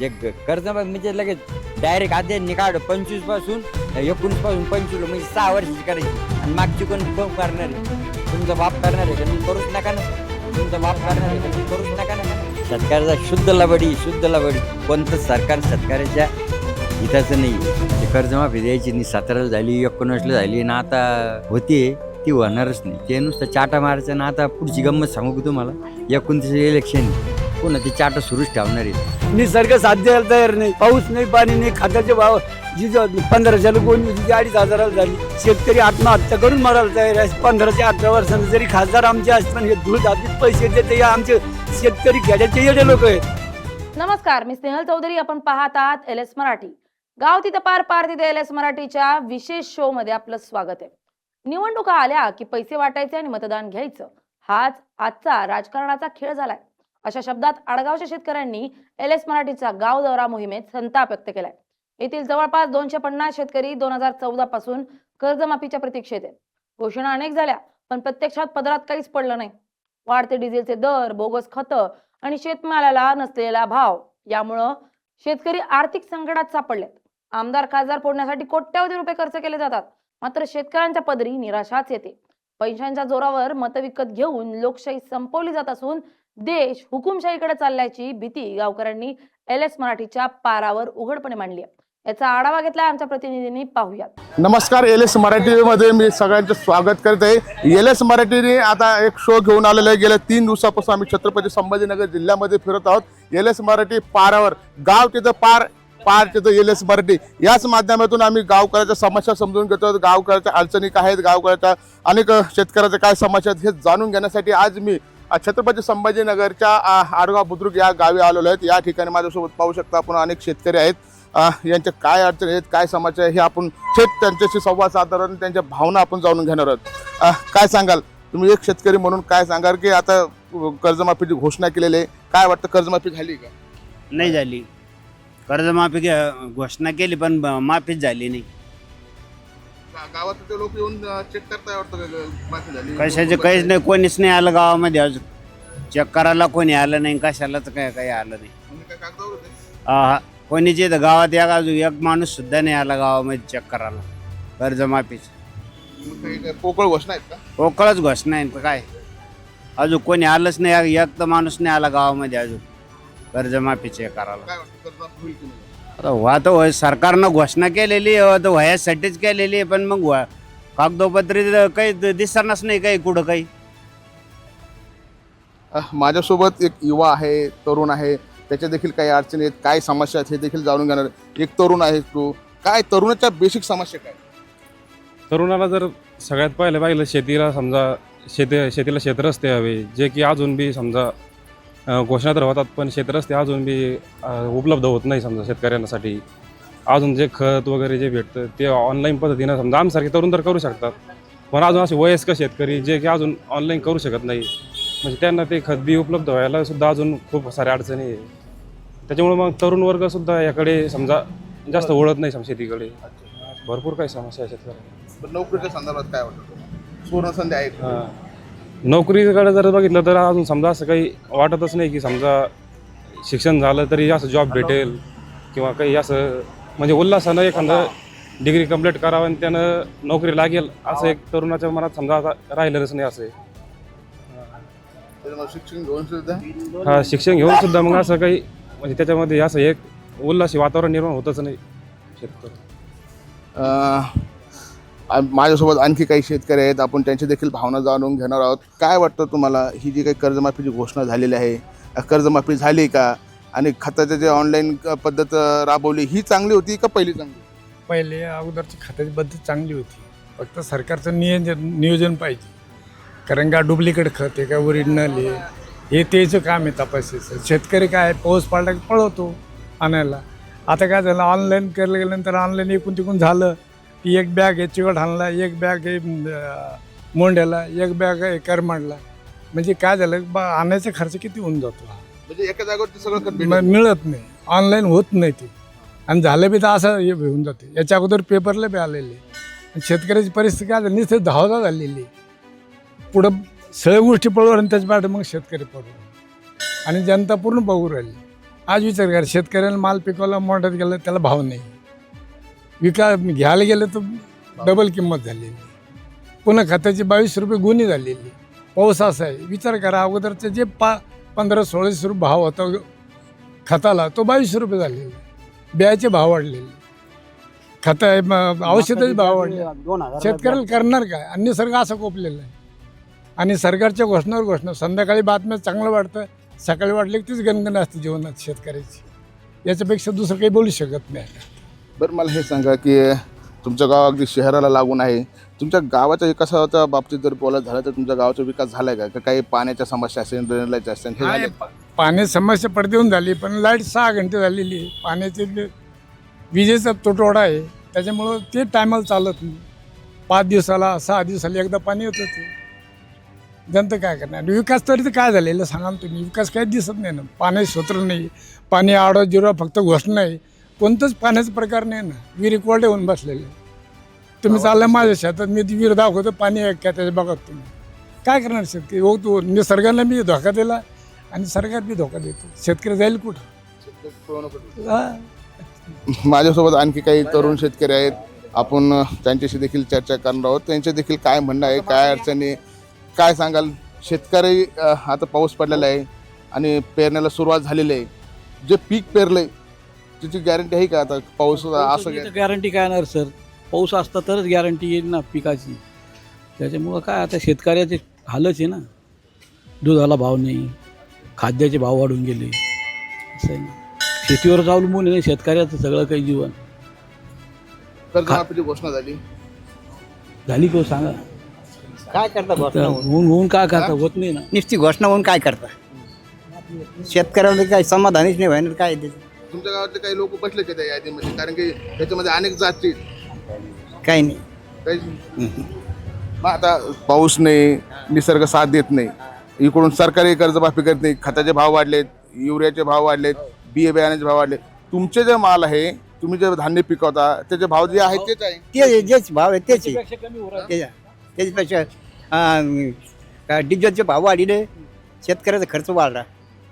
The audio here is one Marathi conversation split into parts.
जे कर्ज म्हणजे लगेच डायरेक्ट आधी काढ 25 पासून 19 पासून 25 म्हणजे 6 वर्षाची करायची आणि मागची कोण करणार आहे? तुमचा बाप करणार आहे का? करूच नका ना. तुमचा बाप करणार आहे का? करूच नका ना. शेतकऱ्याचा शुद्ध लबडी कोणतं सरकार शेतकऱ्याच्या हिताचं नाही. ते कर्जमाफी द्यायची नाही, 17ला झाली 19ला झाली ना आता होतीये ती होणारच नाही. ते नुसतं चाटा मारायचं ना. आता पुढची गंमत सांगू की तुम्हाला, 29 इलेक्शन पुन्हा ते चाटा सुरूच ठेवणार आहे. निसर्ग साथ द्यायला तयार नाही. पाऊस नाही, पाणी नाही, खताचे भाव जी 1500ला कोणी होती ती 2500ला झाली. शेतकरी आत्महत्या करून मरायला तयार आहे. 15 ते 18 वर्षांनी जरी खासदार आमचे असताना हे धूळ दाबीत पैसे देते आमचे शेतकरी खेड्याचे येडे लोक आहेत. नमस्कार, मी स्नेहल चौधरी. आपण पाहत आहात LS मराठी. गाव तिथं पार तिथे LS मराठीच्या विशेष शो मध्ये आपलं स्वागत आहे. निवडणुका आल्या की पैसे वाटायचे आणि मतदान घ्यायचं, हाच आजचा राजकारणाचा खेळ झालाय. अशा शब्दात आडगावच्या शेतकऱ्यांनी LS मराठीचा गाव दौरा मोहिमेत संताप व्यक्त केलाय. येथील जवळपास 250 शेतकरी 2014 पासून कर्जमाफीच्या प्रतीक्षेत आहेत. घोषणा अनेक झाल्या पण प्रत्यक्षात पदरात काहीच पडलं नाही. वाढते डिझेलचे दर, बोगस खतं आणि शेतमालाला नसलेला भाव यामुळं शेतकरी आर्थिक संकटात सापडलेत. आमदार खासदार फोडण्यासाठी कोट्यावधी रुपये खर्च केले जातात, मात्र शेतकऱ्यांच्या पदरी निराशाच येते. पैशांच्या जोरावर मत विकत घेऊन लोकशाही संपवली जात असून देश हुकुमशाहीकडे चालल्याची भीती गावकऱ्यांनी LS मराठीच्या पारावर उघडपणे मांडली आहे. याचा आढावा घेतला आमच्या प्रतिनिधींनी, पाहूयात. नमस्कार, LS मराठीमध्ये मी सगळ्यांचं स्वागत करत आहे. LS मराठीने आता एक शो घेऊन आलेला आहे. गेल्या 3 दिवसापासून आम्ही छत्रपती संभाजीनगर जिल्ह्यामध्ये फिरत आहोत. LS मराठी पारावर, गाव तिथं पार तिथं LS मराठी याच माध्यमातून आम्ही गावकऱ्याच्या समस्या समजून घेतो. गावकऱ्याच्या अडचणी काय आहेत, गावकऱ्याच्या अनेक शेतकऱ्याच्या काय समस्या आहेत हे जाणून घेण्यासाठी आज मी छत्रपती संभाजीनगरच्या आडगाव बुद्रुक या गावी आलेलो आहेत. या ठिकाणी माझ्यासोबत पाहू शकता आपण अनेक शेतकरी आहेत. यांच्या काय अडचणी आहेत, काय समस्या आहे हे आपण थेट त्यांच्याशी संवाद साधणार, त्यांच्या भावना आपण जाणून घेणार आहोत. काय सांगाल तुम्ही एक शेतकरी म्हणून, काय सांगाल की आता कर्जमाफीची घोषणा केलेली आहे, काय वाटतं कर्जमाफी झाली का? नाही झाली. कर्जमाफी घोषणा केली पण माफीच झाली नाही. गावात लोक येऊन चेक करताय वाटतं माफी झाली? कशाचं काहीच नाही, कोणीच नाही आलं गावामध्ये अजून. चेक करायला कोणी आलं नाही, कशालाच काही आलं नाही. काय कागदावर होते? कोणीच इथं गावात एक माणूस सुद्धा नाही आला गावामध्ये चेक करायला कर्जमाफीच. पोकळ घोषणा आहेत का? पोकळच घोषणा आहे तर काय, अजून कोणी आलंच नाही. एक तर माणूस नाही आला गावामध्ये अजून कर्जमाफी चेक करायला. काय वाटतं कर्जमाफी होईल की नाही? आता होय, सरकारनं घोषणा केलेली व्हायसाठीच केलेली आहे, पण मग कागदोपत्री काही दिसणारच नाही काही कुठं काही. माझ्यासोबत एक युवा आहे, तरुण आहे, त्याच्या देखील काही अडचणी आहेत, काय समस्या आहेत हे देखील जाणून घेणार. एक तरुण आहे, तू काय तरुणाच्या बेसिक समस्या काय? तरुणाला जर सगळ्यात पाहिलं शेतीला समजा शेतीला शेतरस्ते हवे, जे की अजून बी समजा घोषणा तर होतात पण शेतरस्ते अजून बी उपलब्ध होत नाही समजा शेतकऱ्यांसाठी. अजून जे खत वगैरे जे भेटतं ते ऑनलाईन पद्धतीनं समजा आमच्यासारखे तरुण तर करू शकतात, पण अजून असे वयस्कर शेतकरी जे की अजून ऑनलाईन करू शकत नाही, म्हणजे त्यांना ते खत बी उपलब्ध व्हायला सुद्धा अजून खूप साऱ्या अडचणी आहे. त्याच्यामुळे मग तरुण वर्गसुद्धा याकडे समजा जास्त ओढत नाही समजा शेतीकडे. भरपूर काही समस्या आहे शेतकऱ्यांना. नोकरीच्या संदर्भात काय वाटतं? सुवर्ण संधी आहेत? नोकरीकडे जर बघितलं तर अजून समजा असं काही वाटतच नाही की समजा शिक्षण झालं तरी असं जॉब भेटेल किंवा काही असं म्हणजे उल्हासानं एखादं डिग्री कंप्लीट करावं आणि त्यानं नोकरी लागेल असं एक तरुणाच्या मनात समजा आता राहिलेलंच नाही. असं शिक्षण घेऊन सुद्धा शिक्षण घेऊन सुद्धा मग असं काही म्हणजे त्याच्यामध्ये असं एक उल्हासी वातावरण निर्माण होतच नाही शेतकरी. माझ्यासोबत आणखी काही शेतकरी आहेत, आपण त्यांची देखील भावना जाणून घेणार आहोत. काय वाटतं तुम्हाला, ही जी काही कर्जमाफीची घोषणा झालेली आहे, कर्जमाफी झाली का? आणि खताची जे ऑनलाईन पद्धत राबवली ही चांगली होती का पहिली चांगली? पहिले अगोदरची खताची पद्धत चांगली होती, फक्त सरकारचं नियोजन पाहिजे. कारण का डुप्लिकेट खत आहे का ओरिजिनल आहे हे त्याचं काम आहे तपासायचं. शेतकरी काय पाऊस पडला की पळवतो आणायला. आता काय झालं, ऑनलाईन केलं गेल्यानंतर ऑनलाईन एकूण तिकून झालं की एक बॅग आहे चिवट आणला, एक बॅग आहे मोंड्याला, एक बॅग आहे करमाडला. म्हणजे काय झालं आणायचा खर्च किती होऊन जातो. म्हणजे एका जागेवरती सगळं मिळत नाही, ऑनलाईन होत नाही ते. आणि झालं बी तर असं हे होऊन जाते. याच्या अगोदर पेपरला बी आलेले. शेतकऱ्याची परिस्थिती काय झाली, नुसतं धावधा झालेली. पुढं सगळ्या गोष्टी पळवर आणि त्याच्या पाठ मग शेतकरी पळवर आणि जनता पूर्ण बघू राहिली. आज विचार करा, शेतकऱ्याला माल पिकवला मोठ्यात गेला त्याला भाव नाही, घ्यायला गेलं तर डबल किंमत झालेली, पुन्हा खताची 22 रुपये गुन्हे झालेली. पाऊस असा आहे, विचार करा, अगोदरचे जे 1500-1600 रुपये भाव होता खताला तो 22 रुपये झालेला, बियाचे भाव वाढलेले, औषधाचे भाव वाढले. शेतकऱ्याला करणार काय? आणि निसर्ग असा कोपलेला आहे. आणि सरकारच्या घोषणावर घोषणा, संध्याकाळी बातम्या चांगलं वाटतं, सकाळी वाटले की तीच गणगण असते जीवनात शेतकऱ्याची. याच्यापेक्षा दुसरं काही बोलू शकत नाही. बरं मला हे सांगा की तुमचं गाव अगदी शहराला लागून आहे. तुमच्या गावाच्या विकासाच्या बाबतीत जर बोलायचं झालं तर तुमच्या गावाचा विकास झालाय का? काही पाण्याच्या समस्या असेल, ड्रेनेजच्या असेल, हे झालंय का? पाण्याची समस्या पडदेऊन झाली, पण लाईट 6 घंटे झालेली आहे. पाण्याचे विजेचा तुटवडा आहे, त्याच्यामुळं ते टायमाला चालत नाही. 5 दिवसाला 6 दिवसाला एकदा पाणी येतं. ते जनता काय करणार? विकास तरी तर काय झालेलं सांगा ना तुम्ही. विकास काही दिसत नाही ना. पाण्याचे सूत्र नाही, पाणी आडवा जिरवा फक्त घोषणा आहे, कोणतंच पाण्याचा प्रकार नाही ना. विहिरी कोरडे होऊन बसलेले. तुम्ही चालला माझ्या शेतात, मी ती विहीर दाखवतो, पाणी आहे का त्याच्या बघा तुम्ही. काय करणार शेतकरी? हो, तो निसर्गाला मी धोका दिला आणि सरकार बी धोका देतो. शेतकरी जाईल कुठं? माझ्यासोबत आणखी काही तरुण शेतकरी आहेत, आपण त्यांच्याशी देखील चर्चा करणार आहोत. त्यांचे देखील काय म्हणणं आहे, काय अडचणी, काय सांगाल? शेतकरी आता पाऊस पडलेला आहे आणि पेरण्याला सुरुवात झालेली आहे. जे पीक पेरलंय त्याची गॅरंटी आहे का? आता पाऊस असं गॅरंटी काय येणार सर? पाऊस असता तरच गॅरंटी येईल ना पिकाची. त्याच्यामुळं काय आता शेतकऱ्याचे हालच आहे ना. दुधाला भाव नाही, खाद्याचे भाव वाढून गेले, असं आहे ना. शेतीवरच अवलंबून आहे शेतकऱ्याचं सगळं काही जीवन. कर्जमाफीची घोषणा झाली को सांगा काय करता घोषणा होऊन? होऊन काय करता? होत नाही ना. नुसती घोषणा होऊन काय करता? शेतकऱ्याला काही समाधानीच नाही व्हायला. काय ते तुमच्या गावातले काही लोक बसले का त्या यादीमध्ये? कारण की त्याच्यामध्ये अनेक जाती काही नाही. मग आता पाऊस नाही, निसर्ग साथ देत नाही, इकडून सरकारी कर्जमाफी करत नाही, खताचे भाव वाढलेत, युरियाचे भाव वाढलेत, बियाण्याचे भाव वाढले. तुमचे जे माल आहे, तुम्ही जे धान्य पिकवता त्याचे भाव जे आहेत तेच आहे. ते जेच भाव आहे तेच आहे. त्याच्यापेक्षा डिझेलचे भाव वाढले, शेतकऱ्याचा खर्च वाढला.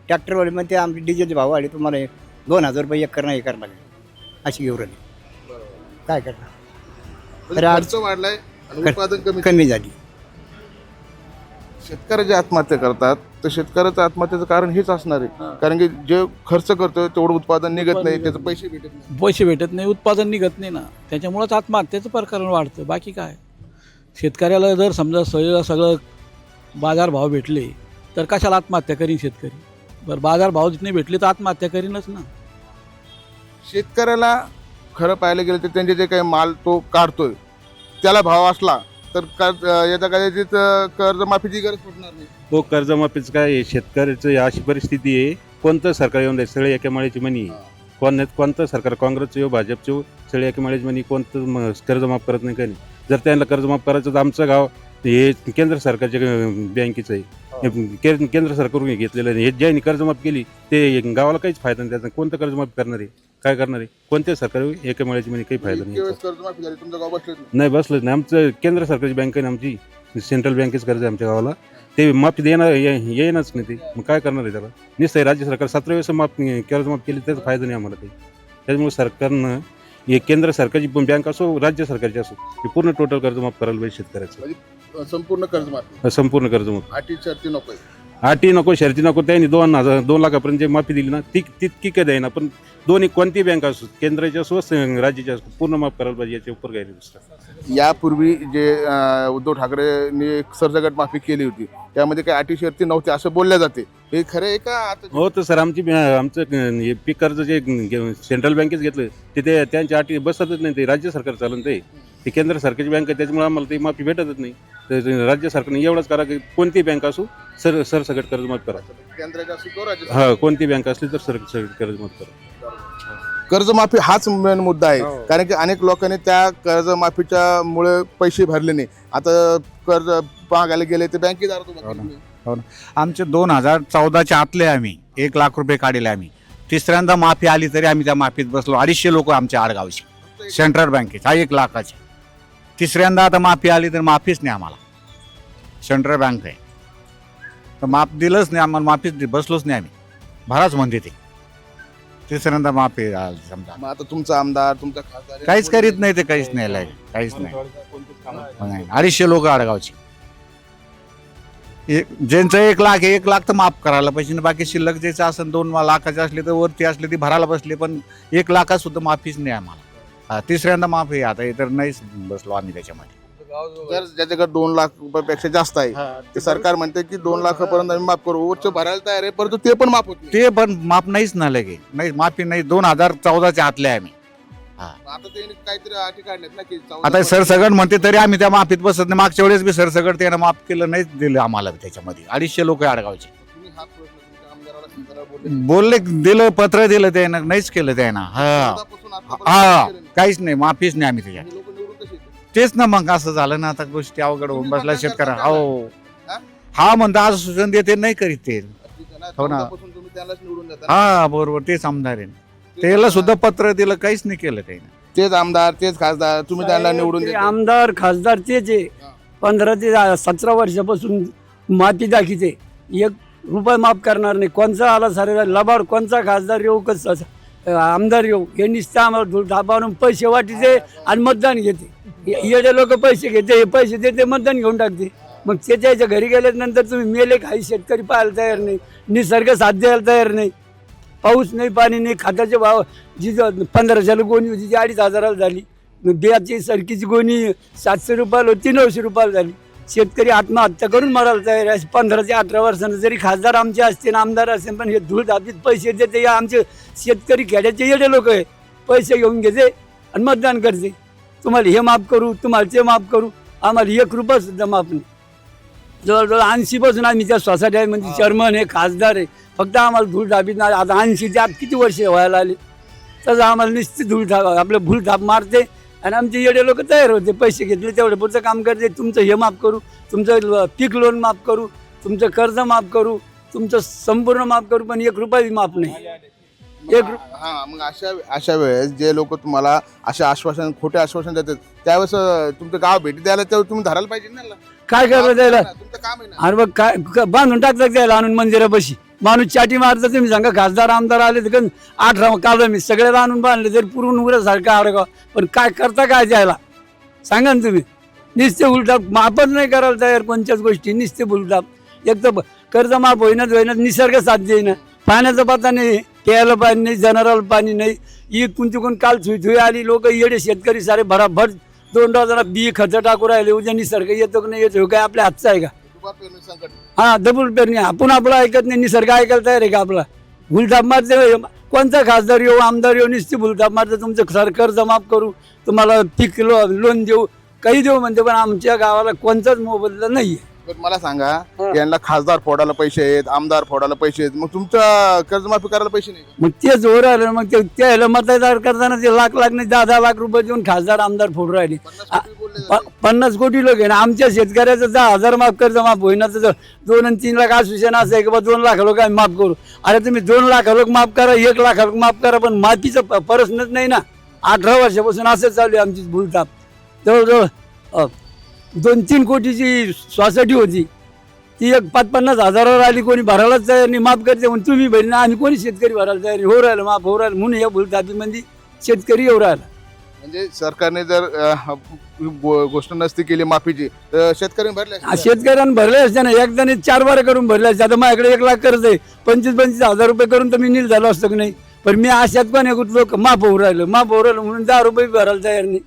ट्रॅक्टरवाले म्हणते आमचे डिझेलचे भाव वाढले, तुम्हाला 2000 रुपये एक करणं हे करणं अशी घेऊन राहिली. काय करणार? खर्च वाढलाय आणि उत्पादन कमी झाली. शेतकरी जे आत्महत्या करतात तर शेतकऱ्याचं आत्महत्येचं कारण हेच असणार आहे. कारण की जे खर्च करतोय तेवढं उत्पादन निघत नाही, त्याचे पैसे भेटत नाही. पैसे भेटत नाही, उत्पादन निघत नाही ना. त्याच्यामुळंच आत्महत्येचं प्रकरण वाढतं. बाकी काय? शेतकऱ्याला जर समजा सगळं बाजारभाव भेटले तर कशाला आत्महत्या करीन शेतकरी? बरं, बाजारभाव नाही भेटले तर आत्महत्या करीनच ना. शेतकऱ्याला खरं पाहायला गेलं तर त्यांचे जे काही माल तो काढतोय त्याला भाव असला तर याचा कदाचित कर्जमाफीची गरज पडणार नाही. हो, कर्जमाफीचं काय आहे, शेतकऱ्याचं अशी परिस्थिती आहे. कोणतं सरकार येऊन जाईल, सगळे एका माळ्याची म्हणी. कोणतं सरकार, काँग्रेसचं येऊ भाजपचं येऊ, सगळे एका माळ्याची म्हणी. कोणतं कर्जमाफ करत नाही, काही नाही. जर त्यांना कर्जमाफ करायचं तर आमचं गाव हे केंद्र सरकारच्या बँकेचं आहे, केंद्र सरकारकडून घेतलेलं आहे. हे ज्यांनी कर्जमाफ केली ते गावाला काहीच फायदा नाही त्याचा. कोणतं कर्जमाफी करणार आहे? काय करणार आहे? कोणत्या सरकार एका मिळायची म्हणजे काही फायदा नाही. कर्जमाफी झाली, तुमचं गाव बसलं नाही, बसलंच नाही. आमचं केंद्र सरकारची बँक आहे ना, आमची सेंट्रल बँकेच कर्ज आहे आमच्या गावाला. ते माफी देणार येईनच नाही. ते मग काय करणार आहे त्याला? निश्चय राज्य सरकार 17 वेळेस कर्जमाफ केली त्याचा फायदा नाही आम्हाला काही. त्याच्यामुळे सरकारनं हे केंद्र सरकारची बँक असो, राज्य सरकारची असो, हे पूर्ण टोटल कर्जमाफ करायला पाहिजे शेतकऱ्याचं. संपूर्ण कर्जमाफी, संपूर्ण कर्जमाफ. अटी शर्ती नको, अटी नको, शर्ती नको. त्यांनी 2 लाखापर्यंत जे माफी दिली ना तितकी काय द्यायना. पण दोन्ही कोणती बँक असो, केंद्राची असो राज्याची असो, पूर्ण माफ करायला पाहिजे. याच्या उपर काय दुसरं. यापूर्वी जे उद्धव ठाकरेंनी एक सरसकट माफी केली होती त्यामध्ये काही अटी शर्ती नव्हती असं बोलल्या जाते. हे खरं आहे का? हो, तर सर आमचं हे पीक कर्ज जे सेंट्रल बँकेत घेतलं ते त्यांच्या अटी बसतच नाही. ते राज्य सरकार चालून ते केंद्र सरकारची बँक आहे, त्याच्यामुळे आम्हाला ती माफी भेटतच नाही. तर राज्य सरकारने एवढंच करा की कोणती बँक असो सरसकट कर्जमाफ करा. केंद्राच्या असो किंवा राज्य हा, कोणती बँक असली तर सरसकट कर्जमाफ करा. कर्जमाफी हाच मेन मुद्दा आहे. कारण की अनेक लोकांनी त्या कर्जमाफीच्या मुळे पैसे भरले नाही. आता कर्ज मागायला गेले ते बँकेदार हो ना. आमचे 2014च्या आतले आम्ही 1 लाख रुपये काढले. आम्ही तिसऱ्यांदा माफी आली तरी आम्ही त्या माफीत बसलो. 250 लोक आमच्या आडगावचे सेंट्रल बँकेत 1 लाखाची. तिसऱ्यांदा आता माफी आली तर माफीच नाही आम्हाला. सेंट्रल बँक आहे तर माफ दिलंच नाही आम्हाला. माफीच बसलोच नाही आम्ही. भराच म्हणते ते तिसऱ्यांदा माफी समजा. मग आता तुमचा आमदार तुमचा खासदार काहीच करीत नाही ते, काहीच नाही लाईक, काहीच नाही. 250 लोक आडगावची. ज्यांचं 1 लाख आहे, 1 लाख तर माफ करायला पाहिजे ना. बाकी शिल्लक ज्याचं असेल 2 लाखाचे असले तर वरती असले ती भरायला बसले, पण 1 लाखात सुद्धा माफीच नाही आम्हाला. तिसऱ्यांदा माफी आता हे तर नाहीच बसलो आम्ही त्याच्यामध्ये. जर ज्याच्याकडे 2 लाख रुपयापेक्षा जास्त आहे ते सरकार म्हणते की 2 लाखापर्यंत आम्ही माफ करू, उच्च भरायला तयार आहे, परंतु ते पण माफ होत नाही. ते पण माफ नाहीच ना लगे, नाही माफी नाही. 2014च्या आतले आम्ही. आता ते काहीतरी अटी काढल्यात ना की आता सरसगट म्हणते तरी आम्ही त्या माफीत बसत नाही. मागच्या वेळेस बी सरसगट त्यानं माफ केलं, नाहीच दिलं आम्हाला त्याच्यामध्ये. 250 लोक आडगावचे तुम्ही हा प्रश्न तुमच्या आमदाराला सरळ बोलले, दिलं पत्र दिलं त्यानं, नाहीच केलं त्यानं. हा काहीच नाही, माफीच नाही आम्ही त्याच्या. लोक निवडून कसे येतात? तेच ना मग असं झालं ना, आता गोष्टी अवघड होऊन बसला शेतकऱ्या. हो हा म्हणता आज सूचन देते, नाही करीत ते. हो ना. तुम्ही त्यालाच निवडून देता. हा बरोबर, तेच आमदार आहे. त्याला सुद्धा पत्र दिलं, काहीच नाही केलं त्यानं. तेच आमदार तेच खासदार तुम्ही त्यांना निवडून ते देता. आमदार खासदार तेच आहे. 15 ते 17 वर्षापासून माती दाखीचे, 1 रुपया माफ करणार नाही. कोणचा आला सारे लबाड, कोणचा खासदार येऊ कसं आमदार येऊ, हे नुसतं आम्हाला धाबावून पैसे वाटीचे आणि मतदान घेते. येडे लोक पैसे घेते, हे पैसे देते, मतदान घेऊन टाकते. मग त्याच्या घरी गेल्यानंतर तुम्ही मेले काही शेतकरी पाहायला तयार नाही, निसर्ग साथ द्यायला तयार नाही. पाऊस नाही, पाणी नाही, खताचे भाव जी 1500ला गोणी होती ती 2500ला झाली. बियाची सरकीची गोणी 700 रुपयाला होती, 900 रुपयाला झाली. शेतकरी आत्महत्या करून मरायला तयार आहे. 15 ते 18 वर्षांना जरी खासदार आमचे असते ना, आमदार असते, पण हे धूळ दाबीत पैसे देते. या आमचे शेतकरी खेड्याचे येडे लोक आहे, पैसे घेऊन घेते आणि मतदान करते. तुम्हाला हे माफ करू, तुम्हाला ते माफ करू, आम्हाला 1 रुपया सुद्धा माफ नाही. जवळजवळ 80 पासून आम्ही त्या सोसायटीमध्ये चेअरमन आहे, खासदार आहे. फक्त आम्हाला धूळ दाबीत नाही. आता 80च्या आत किती वर्ष व्हायला आले, तसं आम्हाला निश्चित धूळ धाप आपलं भूल धाप मारते आणि आमचे येडे लोक तयार होते. पैसे घेतले तेवढे पुढचं काम करते. तुमचं हे माफ करू, तुमचं पीक लोन माफ करू, तुमचं कर्ज माफ करू, तुमचं संपूर्ण माफ करू, पण 1 रुपयाही माफ नाही. हा मग अशा वेळेस जे लोक तुम्हाला असे आश्वासन, खोटे आश्वासन देतात, त्यावेळेस तुमचं गाव भेटी द्यायला तेव्हा तुम्ही धरायला पाहिजे ना. काय करायला द्यायला, तुमचं काम आहे ना. अरे बघ काय बांधून टाकतात द्यायला आणून मंदिरापाशी. माणूस चाटी मारता, तुम्ही सांगा खासदार आमदार आले तर 18 काल मी सगळ्याला आणून बांधले तरी पुरून उघड्यासारखं आडगाव. पण काय करता काय द्यायला सांगा ना तुम्ही. निस्ते उलटाप माफच नाही करायला तयार कोणत्याच गोष्टी, निस्ते उलटाप. एक तर कर्ज माफ होईनाच होईना, निसर्ग साथ देईना. पाण्याचा पत्ता नाही, प्यायला पाणी नाही, जनावराला पाणी नाही. इकून तिकून काल थुई आली. लोक येडे शेतकरी सारे भराभर 2 डोजरा बी खत टाकू राहिले. उद्या निसर्ग येतो की नाही येतो काय आपल्या हातचं आहे का. हा डबल पेरणी, आपण आपलं ऐकत नाही, निसर्ग ऐकायला तयार आहे का आपला. भूलथाप मारते, कोणता खासदार येऊ आमदार येऊ निश्चित भूलथाप मारते. तुमचं कर्ज माफ करू, तुम्हाला पीक लोन देऊ, काही देऊ म्हणते, पण आमच्या गावाला कोणताच मोबदला नाही आहे. पण मला सांगा, यांना खासदार फोडायला पैसे आहेत, आमदार फोडायला पैसे आहेत, मग तुमच्या कर्जमाफी करायला पैसे नाही. मग तेच हो राहिलं. मग त्याला मतदार करताना ते लाख नाही 10 लाख रुपये देऊन खासदार आमदार फोडून राहिले. 50 कोटी लोक आहे ना. आमच्या शेतकऱ्याचं 10,000 माफ कर्ज माफ होईना तर 2 आणि 3 लाख आश्वासन असं आहे की बा 2 लाख लोक आम्ही माफ करू. अरे तुम्ही 2 लाख लोक माफ करा, 1 लाख लोक माफ करा, पण माफीचा प्रश्नच नाही ना. 18 वर्षापासून असं चालू आहे आमची भूलथाप. जवळजवळ 2-3 कोटीची सोसायटी होती, ती 5-50 हजारावर आली. कोणी भरायलाच तयार नाही, माफ करते म्हणून तुम्ही भरली ना, आम्ही कोणी शेतकरी भरायला तयार नाही. हो राहिलं माफ हो राहिलं म्हणून या भूलथापीमध्ये शेतकरी येऊ राहिला. म्हणजे सरकारने जर गोष्ट नसती केली माफीची तर शेतकऱ्यांनी भरले असते. शेतकऱ्यांना भरले असते ना, एकदाने 4 बारे करून भरले असते. आता माझ्याकडे 1 लाख कर्ज आहे, 25-25 हजार रुपये करून तर मी नील झालो असतं की नाही. पण मी अशात पण लोक माफ होऊ राहिलं म्हणून 10 रुपये भरायला तयार नाही.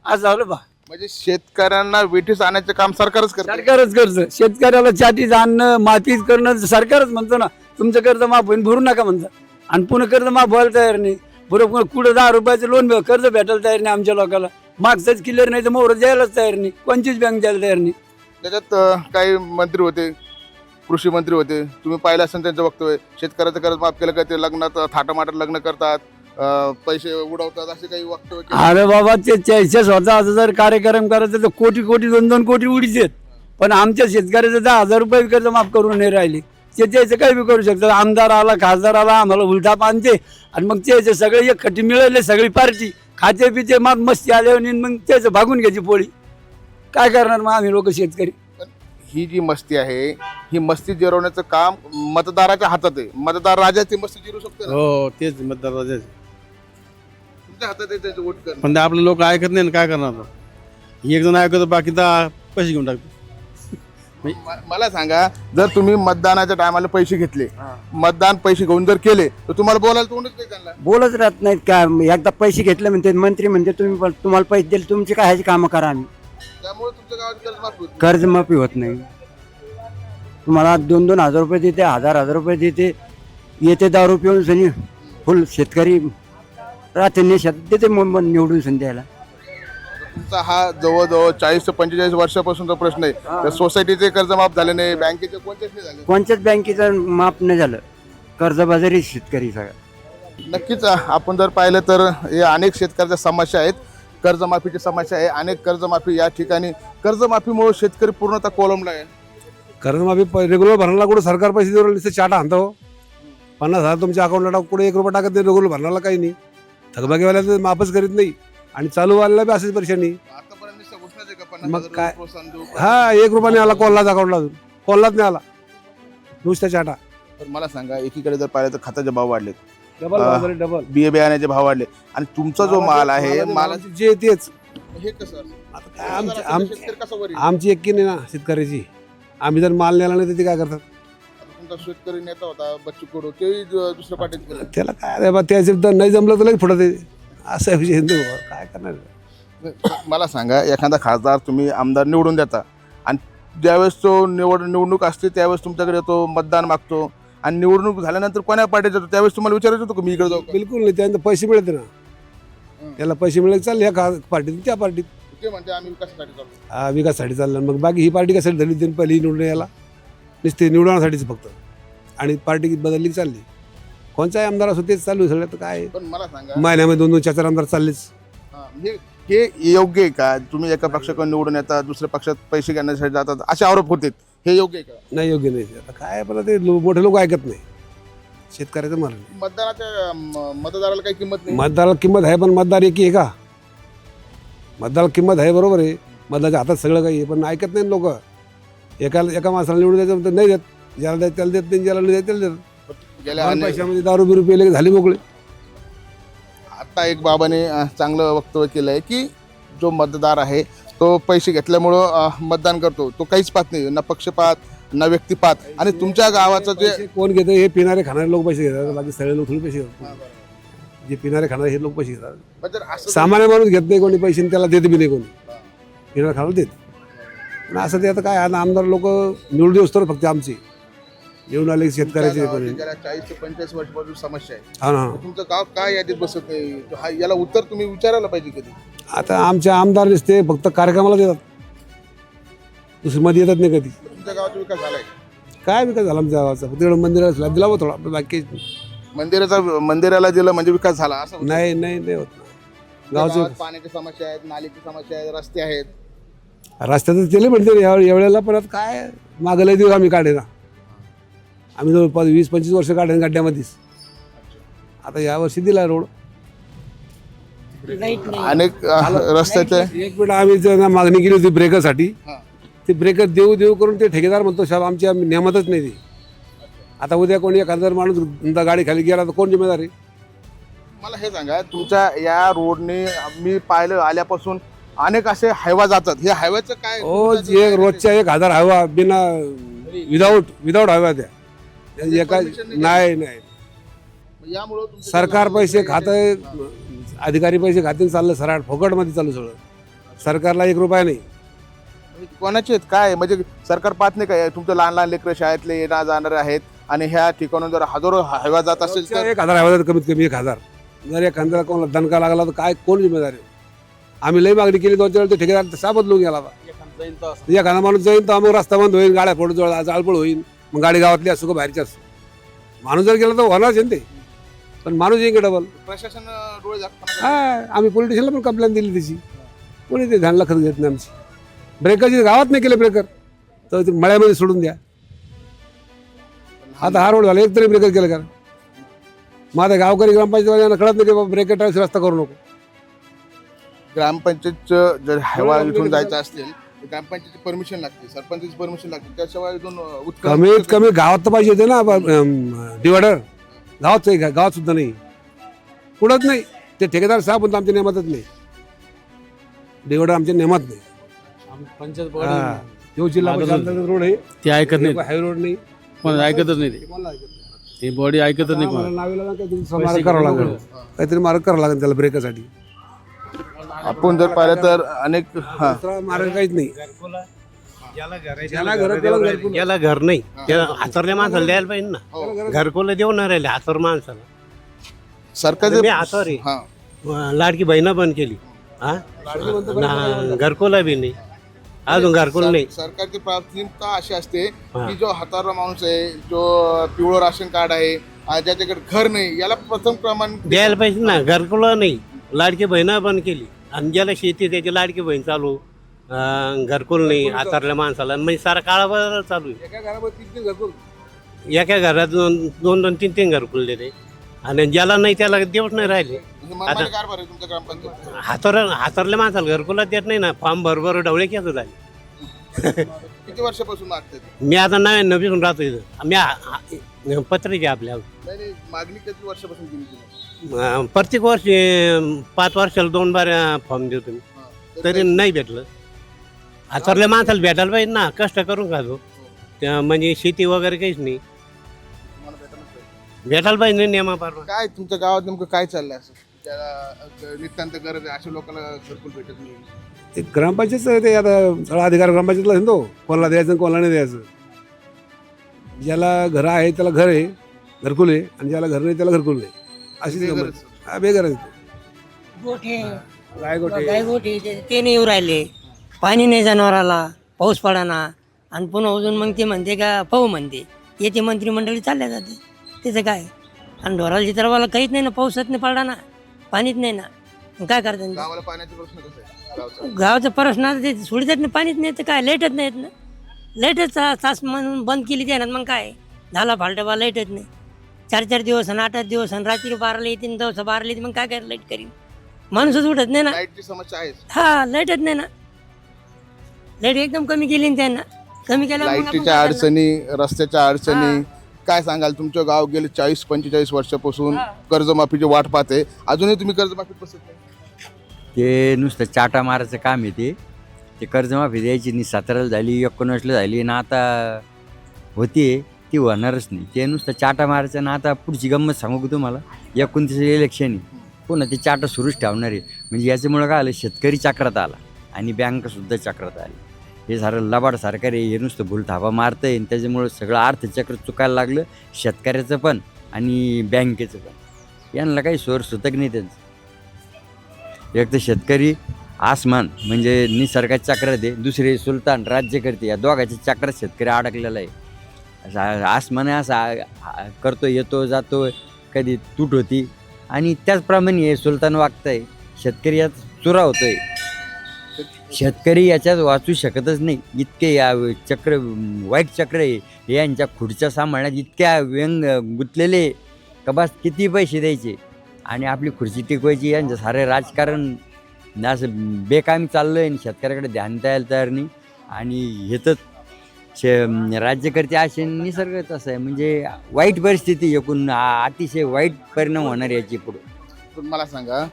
असं झालं बा. म्हणजे शेतकऱ्यांना वेठीस आणायचं काम सरकारच करतं. सरकारच करतं. शेतकऱ्याला चाटीच आणणं माफी करणं सरकारच म्हणतो ना. तुमचं कर्ज माफ होईल, भरू नका म्हणतात, आणि पुन्हा कर्ज माफ व्हायला तयार नाही. बरोबर कुठं 10 रुपयाचं लोन कर्ज भेटायला तयार नाही आमच्या लोकांना. मागचंच क्लिअर नाही तर मोहर द्यायलाच तयार नाही, कोणतीच बँक द्यायला तयार नाही. त्याच्यात काही मंत्री होते, कृषी मंत्री होते, तुम्ही पाहिलं असेल त्यांचं वक्तव्य. शेतकऱ्याचं कर्ज माफ केलं का ते लग्नात थाटामाटात लग्न करतात, पैसे उडवतात, असे काही वक्तव्य. अरे बाबा ते स्वतः जर कार्यक्रम करायचं तर कोटी 2-2 कोटी उडीच आहेत. पण आमच्या शेतकऱ्याचं 10,000 रुपये कर्ज माफ करून नाही राहिले. ते त्याचं काही बी करू शकतात. आमदार आला खासदार आला आम्हाला उलटाप आणते आणि मग त्याचे सगळे एक खट्टी मिळाले, सगळी पार्टी खाते पिते मग मस्ती आल्यावर मग त्याचं भागून घ्यायची पोळी. काय करणार मग आम्ही लोक शेतकरी. ही जी मस्ती आहे ही मस्ती जिरवण्याचं काम मतदाराच्या हातात आहे. मतदार राजा ती मस्ती जिरू शकतो ना? हो तेच मतदार तुमच्या हातात आहे त्याचं वोट करणं. पण ते आपले लोक ऐकत नाही ना, काय करणार आता? एक जण ऐकतो, बाकी तर पैसे घेऊन टाकतो. मला सांगा, जर तुम्ही मतदानाच्या टायमाला पैसे घेतले, मतदान पैसे घेऊन जर केले तर तुम्हाला बोलायला तोंडच नाही त्यांना. बोलच राहत नाहीत का? एकदा पैसे घेतले म्हणते मंत्री म्हणते तुम्हाला पैसे दिले तुमची काय ह्याची कामं करा. आम्ही त्यामुळे तुमच्या गावात कर्जमाफी होत नाही. कर्जमाफी होत नाही. तुम्हाला 2,000 रुपये देते, 1,000 रुपये देते, येते दारू पिऊन सनी फुल शेतकरी राहते नेशात देते निवडून संध्याला. तुमचा हा जवळजवळ 40 ते 45 वर्षापासूनचा प्रश्न आहे. तर सोसायटीचे कर्ज माफ झाले नाही, बँकेचे कोणतेच नाही झाले. कोणत्याच बँकेचं माफ नाही झालं. कर्जबाजारी शेतकरी सगळं. नक्कीच आपण जर पाहिलं तर हे अनेक शेतकऱ्याच्या समस्या आहेत. कर्जमाफीची समस्या आहे. अनेक कर्जमाफी या ठिकाणी कर्जमाफीमुळे शेतकरी पूर्णतः कोलमला आहे. कर्जमाफी रेग्युलर भरणाला कुठं सरकार पैसे देऊन चाटा आणतो. 50,000 तुमच्या अकाउंटला टाक, कुठे 1 रुपया टाकत नाही. रेग्युलर भरणाला काही नाही. थकबाकीवाल्याला माफच करीत नाही आणि चालूवाल्याला बी अशीच परेशानी. आतापर्यंत नुसतं घोषणाच आहे का मग 50,000 काय? प्रोत्साहन देऊ? हा 1 रुपया नाही आला कॉललाच अकाउंटला, अजून कॉललाच नाही आला, नुसत्या चाटा. तर मला सांगा, एकीकडे जर पाहिलं तर खताचे भाव वाढलेत, डबल बिये बियाण्याचे भाव वाढले आणि तुमचा जो माल आहे मालाचे जे तेच हे कसं आता काय शेतकरी कसं वर येईल? आमची एकी नाही ना शेतकऱ्याची. आम्ही जर माल नेला नाही तर ते काय करतात? आता तुमचा शेतकरी नेता होता बच्चू कडू, तेही दुसऱ्या पार्टीत गेले. त्याला काय बा, त्याचे तर नाही जमलं तर लगेच पुढं ते असा विषय नाही बाबा, काय करणार? मला सांगा, एखादा खासदार तुम्ही आमदार निवडून देता आणि ज्यावेळेस तो निवडणूक असते त्यावेळेस तुमच्याकडे येतो, मतदान मागतो आणि निवडणूक झाल्यानंतर कोण्या पार्टीत जातो त्यावेळेस तुम्हाला विचारायचं होतं का मी इकडे जाऊ का? बिलकुल नाही. त्यानंतर पैसे मिळते ना, त्याला पैसे मिळाले चालले ह्या पार्टीत त्या पार्टीत. ते म्हणते आम्ही विकासासाठी चाललो. हा विकासासाठी चाललं. मग बाकी ही पार्टी कशासाठी झाली? त्यांनी पहिली निवडून याला नुसते निवडण्यासाठीच फक्त, आणि पार्टी बदलली की चालली. कोणचाही आमदार असो तेच चालू आहे सगळं. तर काय पण मला सांगा, महिन्यामध्ये 2-2, 4-4 आमदार चाललेच. हे योग्य आहे का? तुम्ही एका पक्षाकडून निवडून येता, दुसऱ्या पक्षात पैसे घेण्यासाठी जातात, असे आरोप होते. हे योग्य आहे का? नाही, योग्य नाही. आता काय पण ते मोठे लोक ऐकत नाही. शेतकऱ्याचं मरण. मतदाराच्या मतदाराला काही किंमत नाही. मतदाराला किंमत आहे, पण मतदार एकी आहे का? मतदाराला किंमत आहे, बरोबर आहे. मतदाराच्या हातात सगळं काही आहे, पण ऐकत नाही लोक. एका माणसाला निवडून द्यायचं तर नाही देत, ज्याला द्यायचं त्याला देत नाही, ज्याला नाही द्यायचं त्याला देत. गेल्या अनेक- पैशामध्ये दारू बिरू पेले झाले मोकळे. आता एक बाबाने चांगलं वक्तव्य केलं आहे की जो मतदार आहे तो पैसे घेतल्यामुळं मतदान करतो, तो काहीच पाहत नाही, ना पक्षपात ना व्यक्तिपात. आणि तुमच्या गावाचं जे पैसे कोण घेतं? हे पिणारे खाणारे लोक पैसे घेतात, बाकी सगळे लोक थोडे पैसे घेतात. जे पिणारे खाणारे हे लोक पैसे घेतात. पण जर असं सामान्य माणूस घेत नाही कोणी पैसे, आणि त्याला देत बी नाही कोणी. पिणारे खाणारे देत. पण असं ते आता काय आहे ना, आमदार लोक निवडून देऊस तर फक्त आमचे येऊन आले शेतकऱ्याचे तुमच्या कोणी. गावात गेल्या 40 ते 45 वर्षापासून समस्या आहे. हा ना. तुमचं गाव काय यादीत बसत नाही? याला उत्तर तुम्ही विचारायला पाहिजे कधी. आता आमचे आमदार दिसते फक्त कार्यक्रमाला देतात, दुसरी मध्ये येतात नाही कधी. तुमच्या गावाचा विकास झालाय? काय विकास झाला आमच्या गावाचा? फक्त एवढं मंदिराला दिला होता थोडा, बाकी मंदिराला दिलं म्हणजे विकास झाला असं होतं? नाही नाही नाही होत. गावात गावचं पाण्याची समस्या आहेत, नालीची समस्या आहेत, रस्ते आहेत. रस्त्याचं केले म्हणते एवढ्याला, पण आता काय मागं लय दिवस आम्ही काढे ना. आम्ही जवळपास 20-25 वर्ष काढे गड्ड्यामध्येच. आता यावर्षी दिला रोड. अनेक रस्त्याचे एक मिनिट, आम्ही ज्यांना मागणी केली होती ब्रेकरसाठी, हा. ते ब्रेकर देऊ देऊ करून ते ठेकेदार म्हणतो साहेब आमच्या नियमातच नाही ते. आता उद्या कोणी एखादा माणूस गाडी खाली गेला तर कोण जिम्मेदार आहे? मला हे सांगा, तुमच्या या रोडने मी पाहिलं आल्यापासून अनेक असे हायवा जातात. हे हायव्याचं काय? हो, जे रोजच्या 1,000 हवा बिना विदाऊट हवा त्या एका नाही नाही. यामुळं तुमचं सरकार पैसे खातं, अधिकारी पैसे खाते, चाललं सराट फुकटमध्ये चालू सगळं. सरकारला 1 रुपया नाही. कोणाचे आहेत काय? म्हणजे सरकार पाहत नाही काय? तुमचं लहान लहान लेकरं शाळेतले येणार जाणारे आहेत आणि ह्या ठिकाणून जर हजारो हायवा जात असेल तर 1,000 हवा कमीत कमी 1,000. जर एखाद्याला कोणाला दणका लागला तर काय कोण जिम्मेदार आहे? आम्ही लई मागणी केली 2-4 वेळ, ते ठेकेदार सा बदलून गेला. एखादा माणूस जाईन तर मग रस्ता बंद होईल, गाड्या फोडून जाळपोळ होईल, मग गाडी गावातली असो का बाहेरची असो. माणूस जर गेला तर होणारच आहे ते, पण माणूस येईल डबल. प्रशासन डोळे झाकतात. हा, आम्ही पोलीस स्टेशनला पण कंप्लेंट दिली त्याची, कोणी ते ध्यान लक्षात घेत नाही आमची. ब्रेकरची गावात नाही केले ब्रेकर, तर ते मळ्यामध्ये सोडून द्या. आता हा रोड झाला, एक तरी ब्रेकर केलं का? मग आता गावकरी ग्रामपंचायत कळत नाही की बाबा ब्रेकर टाईस रस्ता करू नको. ग्रामपंचायतचं जर हायवा इथून जायचं असेल ग्रामपंचायतीची परमिशन लागते, सरपंचाची परमिशन लागते, त्याशिवाय दोन कमीत कमी गावात तर पाहिजे होते ना डिवायडर. गावात गावात सुद्धा नाही, कुठंच नाही. ते ठेकेदार साहेब म्हणतो आमच्या नियमातच नाही, डिवायडर आमच्या नियमात नाही. जो जिल्हा परिषद रोड आहे ते ऐकत नाही, हाय रोड नाही, कोणाला ऐकतच नाही. ते बॉडी ऐकतच नाही कोणाला. नावेला काहीतरी मार्ग करावं लागेल, काहीतरी मार्ग करावं लागेल त्याला ब्रेकासाठी. आपण जर पाहिलं तर अनेक दुसरा मार्ग काहीच नाही. ज्याला घर त्याला घरकुल. याला घर नाही, त्याला हातरल्या माणसाला द्यायला पाहिजे ना. घरकुल देऊन नाही राहिले हातर माणसाला. सरकारचे हातावर हा लाडकी बहिणा बंद केली, घरकुला बी नाही, अजून घरकुल नाही. सरकारची प्राथमिकता अशी असते की जो हातावरला माणूस आहे, जो पिवळं राशन कार्ड आहे, ज्याच्याकडे घर नाही, याला प्रथम क्रमांक द्यायला पाहिजे ना. घरकुल नाही, लाडकी बहिणा बंद केली, आणि ज्याला शेती त्याची लाडकी बहीण चालू, घरकुल नाही हातारल्या माणसाला. म्हणजे सारा काळावर चालू आहे. एका घरामध्ये 3 घरकुल. एका घरात 2-2, 3-3 घरकुल देते, आणि ज्याला नाही त्याला देवच नाही राहिले. मनमानी कारभार आहे तुमच्या ग्रामपंचायत. हातारल्या माणसाला घरकुलात देत नाही ना. फॉर्म भरभर डवळे केस झाले. किती वर्षापासून मागतात? मी आता नवीन राहतो इथं. मी पत्रिका आपल्या नाही, मागणी किती वर्षापासून केली तुम्ही? प्रत्येक वर्षी 5 वर्षाला 2 बार फॉर्म देतो मी, तरी नाही भेटलं. हातारल्या माणसाला भेटायला पाहिजे ना. कष्ट करून खातो त्या, म्हणजे शेती वगैरे काहीच नाही. भेटायला पाहिजे नाही नियमापार. काय तुमच्या गावात नेमकं काय चाललंय असं ज्याला नितांत गरज आहे, अशा लोकांना घरकुल भेटत नाही? ते ग्रामपंचायत ते आता सगळा अधिकार ग्रामपंचायतला आहे तो. कोणाला द्यायचं कोणाला नाही द्यायचं. ज्याला घर आहे त्याला घर आहे, घरकुल आहे, आणि ज्याला घर नाही त्याला घरकुल नाही. अशी बेगरज. गायगोटे ते नाही येऊ राहिले, पाणी नाही जनावराला, पाऊस पडाना, आणि पुन्हा अजून मग ते म्हणते का पाहू म्हणते, येते मंत्रिमंडळी चालल्या जाते. त्याचं काय, आणि ढोराला चित्रवाला काहीच नाही ना. पाऊसच नाही पडला ना, पाणीच नाही ना, मग काय करतात? गावाला पाण्याचा प्रश्न कसा आहे गावचा? गावाचा प्रश्न आता ते सोडतात ना, पाणीच नाही तर काय, लाईटच नाहीत ना. लाईटच तास म्हणून बंद केली त्यानं, मग काय झाला फालटा, लाईटच नाही. 4-4 दिवस आणि 8-8 दिवस, आणि रात्री 12ला येते, दिवस 12ला येते, मग काय काय लाईट करीन, माणूसच उठत नाही ना. लाईटची समस्या आहे. हा, लाईटच नाही ना. लाईट एकदम कमी केली ना त्यांना. कमी केल्यावर मग आपण लाईटीच्या काय अडचणी, रस्त्याच्या अडचणी, काय सांगाल? तुमचं गाव गेले 40-45 वर्षापासून कर्जमाफीची वाट पाहते, अजूनही तुम्ही कर्जमाफीत बसत नाही? ते नुसतं चाटा मारायचं काम आहे. ते कर्जमाफी द्यायची नाही. 17ला झाली, 19ला झाली, ना आता होती ती होणारच नाही. ते नुसतं चाटा मारायचं. ना आता पुढची गंमत सांगू का तुम्हाला, 29 इलेक्शन आहे, पुन्हा ते चाटा सुरूच ठेवणार आहे. म्हणजे याच्यामुळं काय आलं, शेतकरी चक्रात आला आणि बँकसुद्धा चक्रात आली. हे सारं लबाड सरकार आहे, हे नुसतं भूलथापा मारतं आहे, आणि त्याच्यामुळं सगळं अर्थचक्र चुकायला लागलं, शेतकऱ्याचं पण आणि बँकेचं पण. यांना काही सोर्स सुतक नाही त्यांचं. एक तर शेतकरी आसमान म्हणजे निसर्गाच्या चक्रात आहे, दुसरे सुलतान राज्य करते, या दोघांच्या चक्रात शेतकरी अडकलेला आहे. असा आसमान असा करतो, येतो जातो, कधी तूट होती, आणि त्याचप्रमाणे हे सुलतान वागतंय. शेतकरी यात चुरा होतोय. शेतकरी याच्यात वाचू शकतच नाही. इतके या चक्र, वाईट चक्र आहे हे यांच्या खुर्च्या सांभाळण्यात इतक्या व्यंग गुंतलेले का बस किती पैसे द्यायचे आणि आपली खुर्ची टिकवायची. यांचं सारे राजकारण असं बेकामी चाललं आहे, आणि शेतकऱ्याकडे ध्यान द्यायला तयार नाही. आणि हेच राज्यकर्ते असे, निसर्ग तसं आहे. म्हणजे वाईट परिस्थिती एकूण, अतिशय वाईट परिणाम होणार याची पुढे. पण मला सांगा,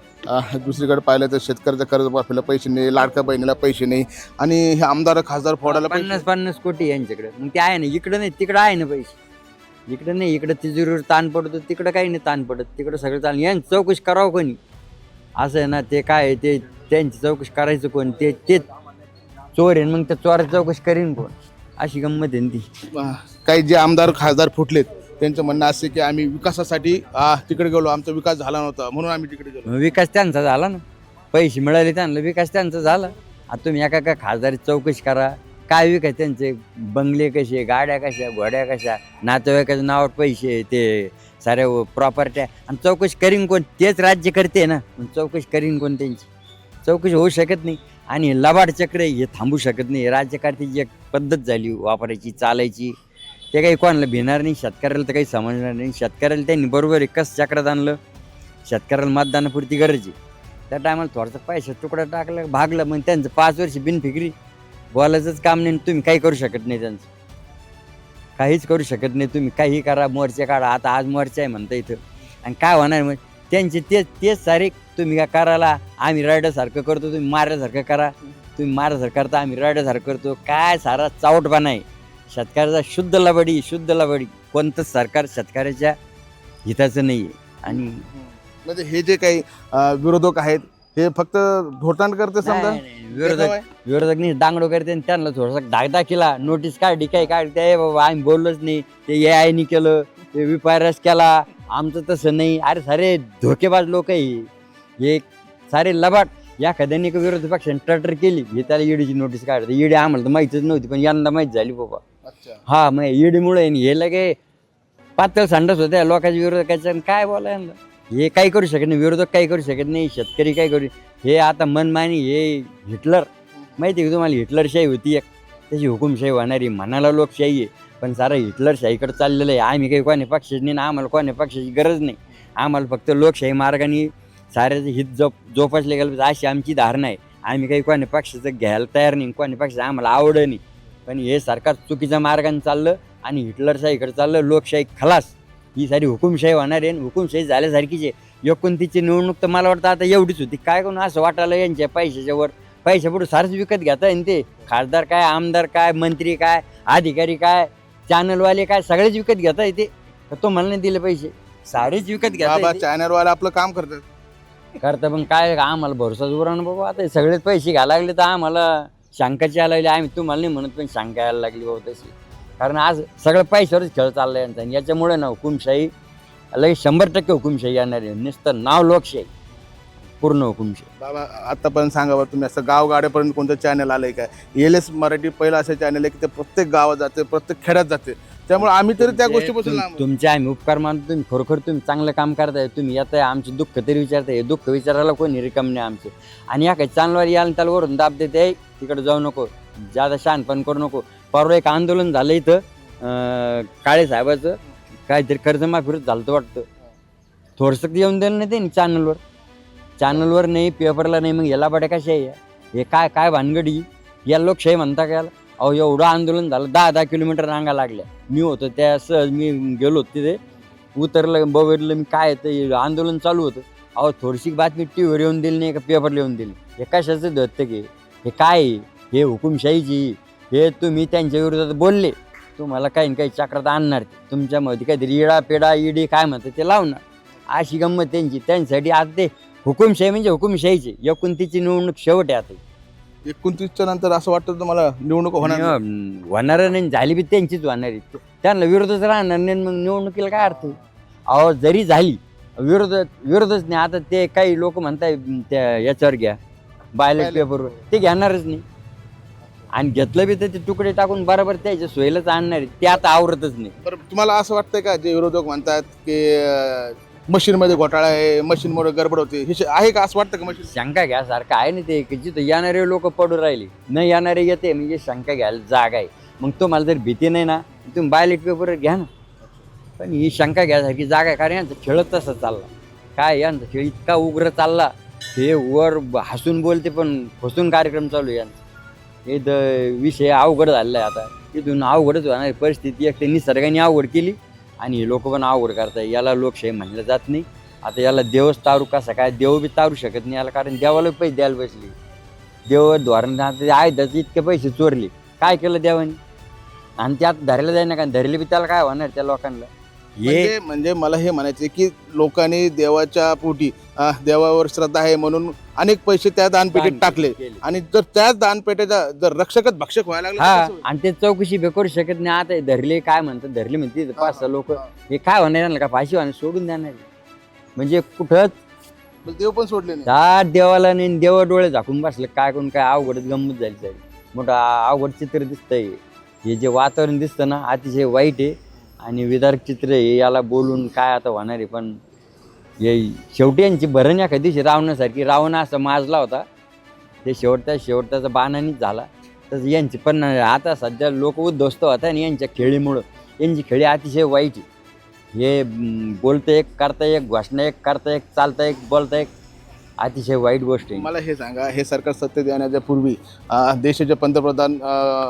दुसरीकडे पाहिलं तर शेतकऱ्याचं कर्जमाफीला पैसे नाही, लाडक्या बहिणीला पैसे नाही, आणि हे आमदार खासदार फोडायला 50-50 कोटी यांच्याकडे. मग ते आहे ना, इकडं नाही तिकडं आहे ना पैसे. इकडं नाही, इकडं तिजोरीवर ताण पडतो, तिकडं काही नाही ताण पडत. तिकडं सगळं चाललं. यांची चौकशी करावं कोणी? असं आहे ना, ते काय ते त्यांची चौकशी करायचं कोण? ते चोर आहे, मग त्या चोराची चौकशी करीन कोण? अशी गंमत आहे ती. काही जे आमदार खासदार फुटलेत त्यांचं म्हणणं असं की आम्ही विकासासाठी तिकडे गेलो, आमचा विकास झाला नव्हता म्हणून आम्ही तिकडे गेलो. विकास त्यांचा झाला ना, पैसे मिळाले त्यांना, विकास त्यांचा झाला. आता तुम्ही एका खासदारी चौकशी करा, काय विकास त्यांचे? बंगले कसे, गाड्या कशा, घोड्या कशा, नातेवाईकाच्या नावावर पैसे, ते साऱ्या प्रॉपर्ट्या, आणि चौकशी करीन कोण? तेच राज्य करते ना, चौकशी करीन कोण? त्यांची चौकशी होऊ शकत नाही. आणि लबाड चक्र हे थांबू शकत नाही. राज्यकारतीची एक पद्धत झाली वापरायची, चालायची. ते काही कोणाला भिणार नाही, शेतकऱ्याला तर काही समजणार नाही. शेतकऱ्याला त्यांनी बरोबर आहे कसं चक्रात आणलं. शेतकऱ्याला मतदानापुरती गरज आहे, त्या टायमाला थोडासा पैसा तुकडा टाकला, भागलं, मग त्यांचं 5 वर्ष बिनफिक्री बोलायचंच काम नाही. तुम्ही काही करू शकत नाही त्यांचं, काहीच करू शकत नाही. तुम्ही काही करा, मोर्चे काढा. आता आज मोर्चा आहे म्हणता इथं, आणि काय होणार मग त्यांचे तेच सारे. तुम्ही काय करायला, आम्ही रायड्यासारखं करतो, तुम्ही मारल्यासारखं करा. तुम्ही मारल्यासारखं करता, आम्ही रायड्यासारखं करतो. काय सारा चावटपणा आहे शेतकऱ्याचा. शुद्ध लबाडी. कोणतंच सरकार शेतकऱ्याच्या हिताचं नाही आहे. आणि म्हणजे हे जे काही विरोधक आहेत हे फक्त धोटाण करते समजा. विरोधक नाही दांगडो करते, आणि त्यांना थोडासा दाखला, नोटीस काढली, काय काढते, बाबा आम्ही बोललोच नाही, ते AI केलं, ते विपायरस केला, आमचं तसं नाही. अरे सारे धोकेबाज लोक आहे हे सारे लबाड. एखाद्याने विरोधी पक्षाने टर्टर केली, हे त्याला ईडीची नोटीस काढते. ईडी आम्हाला तर माहितीच नव्हती, पण यंदा माहीत झाली बाबा. हा, मग ईडीमुळे हे लगे पातळ संडास होत्या लोकांच्या विरोधकाच्या. काय बोलायला, हे काही करू शकत नाही, विरोधक काही करू शकत नाही, शेतकरी काय करू. हे आता मनमानी, हे हिटलर माहिती आहे का तुम्हाला? हिटलरशाही होती एक, त्याची हुकुमशाही होणारी. म्हणाला लोकशाही आहे, पण सारा हिटलरशाहीकडे चाललेलं आहे. आम्ही काही कोणी पक्षाची नाही ना, आम्हाला कोणी पक्षाची गरज नाही. आम्हाला फक्त लोकशाही मार्गाने साऱ्याचं हित जोपासले गेलं अशी आमची धारणा आहे. आम्ही काही कोणी पक्षाचं घ्यायला तयार नाही, कोणी पक्षाचं आम्हाला आवड नाही. पण हे सरकार चुकीच्या मार्गाने चाललं आणि हिटलरशाहीकडे चाललं. लोकशाही खलास, ही सारी हुकुमशाही होणार आहे, आणि हुकुमशाही झाल्यासारखीच आहे. 29ची निवडणूक तर मला वाटतं आता एवढीच होती. काय करून असं वाटायला यांच्या पैशाच्यावर पैशापुढे सारंच विकत घेता येईल. ते खासदार काय, आमदार काय, मंत्री काय, अधिकारी काय, चॅनलवाले काय, सगळेच विकत घेता येते. तो मला नाही दिले पैसे, सारेच विकत घेता चॅनलवाला आपलं काम करतात. करता. पण काय आम्हाला भरोसाच उरण बाबा. आता सगळेच पैसे घ्यायला लागले तर आम्हाला शंकाची यायला लागली. आम्ही तुम्हाला नाही म्हणत, पण शंका यायला लागली बाबा तशी. कारण आज सगळं पैशावरच खेळ चालला यांचा, आणि याच्यामुळे ना हुकुमशाही लगे 100% हुकुमशाही येणार आहे. नुसतं नाव लोकशाही, पूर्ण हुकुमशाही. बाबा आतापर्यंत सांगा बरं, तुम्ही असं गावगाड्यापर्यंत कोणतं चॅनल आलंय काय? LS मराठी पहिलं असं चॅनल आहे की ते प्रत्येक गावात जाते, प्रत्येक खेड्यात जाते. त्यामुळे आम्ही तरी त्या गोष्टीपासून लांब. तुमचे आम्ही उपकार मानतो. तुम्ही खरोखर तुम्ही चांगलं काम करताय. तुम्ही येताय, आमचे दुःख तरी विचारताय. हे दुःख विचारायला कोणी रिकाम नाही आमचं. आणि या काही चांगल्यावर यायला त्याला वरून दाब देते, तिकडे जाऊ नको, जादा शहाणपण करू नको. परवा एक आंदोलन झालं इथं काळे साहेबाचं, काहीतरी कर्जमाफीवर झालं तर वाटतं. थोडंसं येऊन दिलं नाही ते चॅनलवर नाही, पेपरला नाही. मग याला बड्या कशा आहे हे? काय भानगडी? या लोकशाही म्हणता का याला? अहो एवढं आंदोलन झालं, 10 किलोमीटर रांगा लागल्या. मी होतो त्या सहज, मी गेलो तिथे, उतरलं, बघितलं मी काय ते आंदोलन चालू होतं. अहो थोडीशी बातमी टीव्हीवर येऊन दिली नाही का, पेपरला येऊन दिली. हे कशाचं दत्तक आहे? हे काय आहे? हे हुकुमशाहीची. हे तुम्ही त्यांच्या विरोधात बोलले, तुम्हाला काही ना काही चक्रात आणणार. तुमच्यामध्ये काहीतरी इडा पेडा ईडी काय म्हणतात ते लावणार. अशी गंमत त्यांची. त्यांच्यासाठी आता ते हुकुमशाही म्हणजे हुकुमशाहीची. 29ची निवडणूक शेवट आहे आता. 29च्या नंतर असं वाटतं तुम्हाला निवडणूक होणार? होणार नाही, झाली बी त्यांचीच होणार आहे. त्यांना विरोधच राहणार नाही, मग निवडणुकीला काय अर्थ? अहो जरी झाली विरोधच नाही. आता ते काही लोक म्हणताय त्या याच्यावर घ्या, बॅलेट पेपरवर, ते घेणारच नाही. आणि घेतलं बी तर ते तुकडे टाकून बरोबर त्याच्या सोयीलाच आणणार आहे. ते आता आवरतच नाही. बरं, तुम्हाला असं वाटतंय का जे विरोधक म्हणतात की मशीनमध्ये घोटाळा आहे, मशीनमुळे गडबड होते, हे आहे का? असं वाटतं का मशीन? शंका घ्या सारखं आहे ना ते, की जिथं येणारे लोक पडून राहिले, न येणारे येते, म्हणजे शंका घ्यायला जागा आहे. मग तुम्हाला जर भीती नाही ना, तुम्ही बॅलेट पेपर घ्या ना. पण ही शंका घ्यासारखी जागा आहे. कारण यांचा खेळ तसा चालला. काय यांचा खेळ इतका उग्र चालला, हे वर हसून बोलते पण फसून कार्यक्रम चालू आहे यांचा. हे विषय अवघड झालेला आहे. आता इथून अवघडच होणार परिस्थिती. एक ते निसर्गाने अवघड केली, आणि हे लोक पण अवघड करताय. याला लोकशाही म्हणलं जात नाही. आता याला देवच तारू कसा काय? देव बी तारू शकत नाही याला, कारण देवाला पैसे द्यायला बसले. देव धोरण आयुधाचे इतके पैसे चोरले, काय केलं देवाने? आणि त्यात धरलं जाईना का? धरले बी त्याला काय होणार त्या लोकांना? हे म्हणजे मला हे म्हणायचं की लोकांनी देवाच्या पोटी देवावर श्रद्धा आहे म्हणून अनेक पैसे त्या दानपेटीत टाकले, आणि जर त्याच दानपेठेचा जर रक्षकच भक्षक व्हायला लागले, हा, आणि ते चौकशी बी करू शकत नाही. आता धरले काय म्हणतात, धरले म्हणते 5-6 लोक, हे काय होणार का? फाशी होणार, सोडून देणार. म्हणजे कुठंच देव पण सोडले नाही. त्या देवाला नाही, देवा डोळे झाकून बसले. काय करून काय अवघडच गंमत झाली सारी. मोठं अवघड चित्र दिसतंय. हे जे वातावरण दिसतं ना, अतिशय वाईट आहे आणि विदारक चित्र आहे. याला बोलून काय आता होणार आहे? पण हे शेवटी यांची भरण एखाद्या दिवशी रावणासारखी. रावण असा माजला होता, ते शेवटचा बाणानीच झाला. तर यांची पण आता सध्या लोक उद्ध्वस्त होता, आणि यांच्या खेळीमुळं यांची खेळी अतिशय वाईट आहे. हे बोलतं एक, करता एक, घोषणा एक, करता एक, चालता एक, बोलता एक, अतिशय वाईट गोष्ट आहे. मला हे सांगा, हे सरकार सत्तेत येण्याच्या पूर्वी देशाचे पंतप्रधान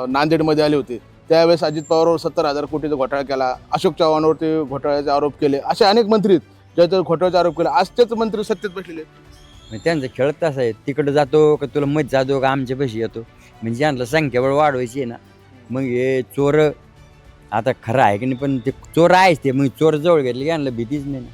नांदेडमध्ये आले होते, त्यावेळेस अजित पवारवर 70,000 कोटीचा घोटाळा केला, अशोक चव्हाणवरती घोटाळ्याचे आरोप केले, असे अनेक मंत्री ज्याच्यावर घोटाळ्याचे आरोप केले. आजचेच मंत्री सत्तेत बसलेले आहेत. मग त्यांचं खेळ तसं आहे, तिकडं जातो का तुला मत जातो का आमच्या पैसे येतो, म्हणजे यांना संख्याबळ वाढवायची आहे ना. मग हे चोर आता खरं आहे की नाही, पण ते चोर आहेच ते, मग चोर जवळ घेतले की यांना भीतीच नाही ना.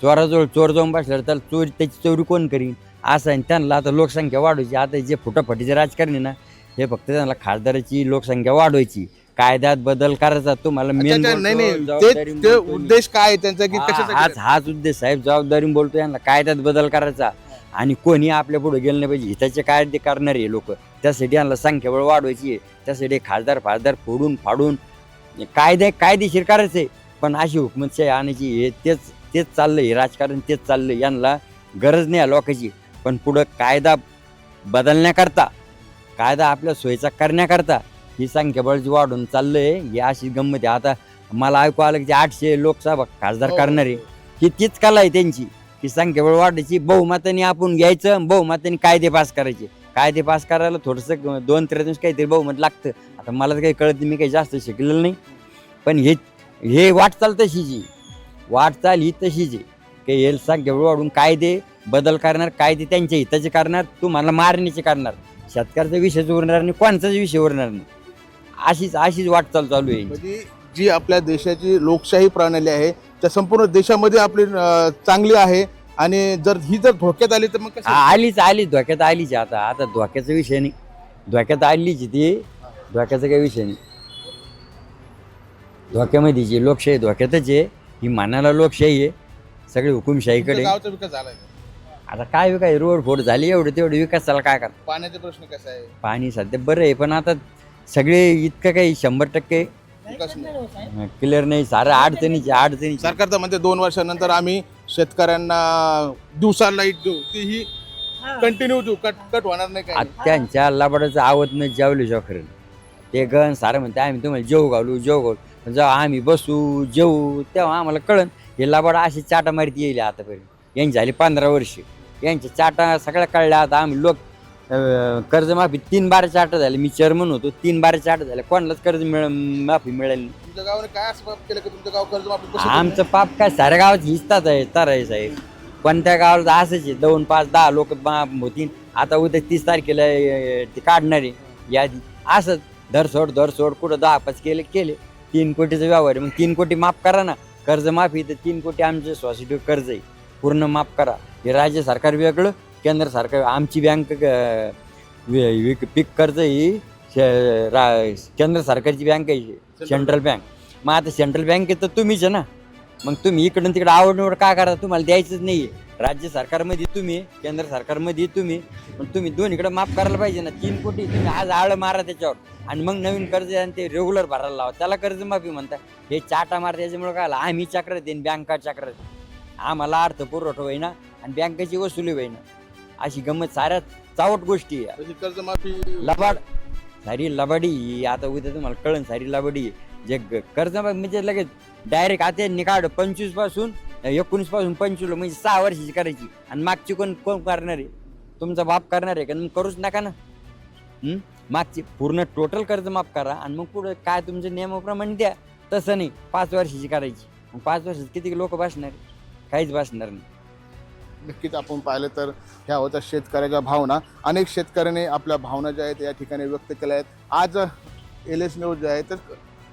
चोराजवळ चोर जाऊन बसल्यावर त्याला चोरी, त्याची चोरी कोण करीन असं आहे. त्यांना आता लोकसंख्या वाढवायची. आता जे फुटाफटीचे राजकारण आहे ना, हे फक्त त्यांना खासदाराची लोकसंख्या वाढवायची, कायद्यात बदल करायचा. तुम्हाला मेन ते उद्देश काय आहे त्यांचा की कशासाठी? हाच उद्देश साहेब, जबाबदारी बोलतो यांना कायद्यात बदल करायचा. आणि कोणी आपल्या पुढे गेलं नाही पाहिजे, हिताचे कायदे करणारे लोक, त्यासाठी यांना संख्याबळ वाढवायची आहे. त्यासाठी खासदार फोडून फाडून कायदेशीर करायचे. पण अशी हुकूमतशाही आणायची, हे तेच चाललंय, हे राजकारण तेच चाललंय. यांना गरज नाही आहे लोकांची, पण पुढं कायदा बदलण्याकरता, कायदा आपल्या सोयीचा करण्याकरता ही संख्याबळची वाढून चाललंय. ही अशी गंमत आहे. आता मला ऐकू आलं की 800 लोकसभा खासदार करणारे, ही तीच कला आहे त्यांची, की संख्याबळ वाढायची, बहुमताने आपण घ्यायचं, बहुमताने कायदे पास करायचे. कायदे पास करायला थोडंसं 2-3 काहीतरी बहुमत लागतं. आता मला तर काही कळत नाही, मी काही जास्त शिकलेलं नाही, पण हे वाटचाल तशीच आहे, वाटचाल ही तशीच आहे की हे संख्याबळ वाढून कायदे बदल करणार, कायदे त्यांच्या हिताचे करणार, तुम्हाला मारण्याचे करणार. शेतकऱ्याचा विषयच उरणार नाही, कोणताच विषय उरणार नाही. अशीच वाटचाल चालू आहे. म्हणजे जी आपल्या देशाची लोकशाही प्रणाली आहे त्या संपूर्ण देशामध्ये आपली चांगली आहे, आणि जर धोक्यात आली तर मग कसं? आलीच धोक्यात आलीच. आता धोक्याचा विषय नाही, धोक्यात आलीच ती, धोक्याचा काही विषय नाही. धोक्यामध्ये जी लोकशाही धोक्यातच आहे, ही मानाला लोकशाही आहे, सगळी हुकुमशाहीकडे. गावचा विकास झालाय, आता काय रोड फोड झाली, तेवढे विकासाला काय करतात. पाण्याचा प्रश्न कसा आहे? पाणी सध्या बरं आहे, पण आता सगळे इतकं काही 100% विकास नाही. क्लिअर नाही, सारं अडचणी. सरकार तर म्हणते 2 वर्षानंतर आम्ही शेतकऱ्यांना दिवसाला लाईट देऊ, तीही कंटिन्यू देऊ, कट होणार नाही. काय त्यांच्या लाबाडाचं आवत नाही जेवले खरं, ते गण सारं म्हणते आम्ही तुम्हाला जेव घालू, पण जेव्हा आम्ही बसू जेवू तेव्हा आम्हाला कळन हे लाबाड अशी चाटा मारती येईल. आतापर्यंत यांची झाली 15 वर्ष, यांच्या चाटा सगळ्या कळल्या. आता आम्ही लोक कर्जमाफी 3 बार चाटा झाले, मी चेअरमन होतो, 3 बार चाटा झाले, कोणालाच माफी मिळाली. तुमच्या गावाने काय असं पाप केलं की तुमचं गाव कर्जमाफी? आमचं पाप काय, साऱ्या गावात हिसतात आहे ताराय साहेब. कोणत्या गावाला असंच आहे, 2, 5, 10 लोक होतील. आता उद्या 30 तारखेला ते काढणारे यादी, असंच धरसोड कुठं 10-5 केले 3 कोटीचा व्यवहार आहे. मग 3 कोटी माफ करा ना, कर्जमाफी तर 3 कोटी आमचे सोसायटीवर कर्ज आहे, पूर्ण माफ करा. हे राज्य सरकार वेगळं, केंद्र सरकार. आमची बँक पीक कर्ज ही केंद्र सरकारची बँक आहे, सेंट्रल बँक. मग आता सेंट्रल बँकेत तर तुम्हीच आहे ना, मग तुम्ही इकडून तिकडे आवडनिवड का करा? तुम्हाला द्यायचंच नाही आहे. राज्य सरकारमध्ये तुम्ही, केंद्र सरकारमध्ये तुम्ही, पण तुम्ही दोन्हीकडे माफ करायला पाहिजे ना. 3 कोटी तुम्ही आज आळं मारा त्याच्यावर, आणि मग नवीन कर्ज आणि ते रेग्युलर भरायला लावा, त्याला कर्जमाफी म्हणता. हे चाटा मार, त्याच्यामुळे काय आम्ही चक्रात येईन, बँका चक्रात, आम्हाला अर्थ पुरवठा होईना आणि बँकेची वसुली होईना. अशी गंमत साऱ्या चावट गोष्टी आहे. कर्जमाफी लबाड, सारी लबाडी. आता उद्या तुम्हाला कळण, सारी लबाडी. जे कर्जमाफी म्हणजे लगेच डायरेक्ट आता निकाड 25 पासून 19 पासून 25, म्हणजे 6 वर्षाची करायची. आणि मागची कोण करणार आहे? तुमचा बाप करणार आहे का? मग करूच नका ना. मागची पूर्ण टोटल कर्ज माफ करा, आणि मग पुढे काय तुमच्या नियमाप्रमाणे द्या. तसं नाही 5 वर्षाची करायची. मग 5 वर्षात किती लोक बसणार? काहीच बसणार नाही. नक्कीच आपण पाहिलं तर ह्या होत्या शेतकऱ्याच्या भावना. अनेक शेतकऱ्यांनी आपल्या भावना ज्या आहेत या ठिकाणी व्यक्त केल्या आहेत. आज LS न्यूज जे आहे तर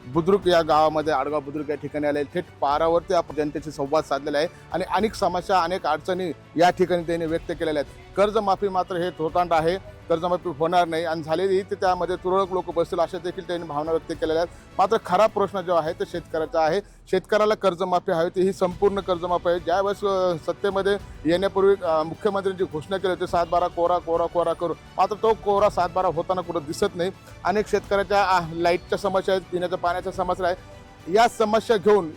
बुद्रुक या गावामध्ये, आडगाव बुद्रुक या ठिकाणी आले, थेट पारावरती आपण जनतेशी संवाद साधलेला आहे, आणि अनेक समस्या, अनेक अडचणी या ठिकाणी त्यांनी व्यक्त केलेल्या आहेत. कर्जमाफी मात्र हे थोतांड आहे, कर्जमाफी होणार नाही, आणि झालेली तर त्यामध्ये तुरळक लोक बसतील अशा देखील त्यांनी भावना व्यक्त केलेल्या आहेत. मात्र खरा प्रश्न जो आहे तो शेतकऱ्याचा आहे. शेतकऱ्याला कर्जमाफी हवी, ती ही संपूर्ण कर्जमाफी आहे. ज्यावेळेस सत्तेमध्ये येण्यापूर्वी मुख्यमंत्र्यांची घोषणा केली होती 7-12 कोरा करू, मात्र तो कोरा 7-12 होताना कुठं दिसत नाही. अनेक शेतकऱ्याच्या लाईटच्या समस्या आहेत, पिण्याच्या पाण्याच्या समस्या आहेत. या समस्या घेऊन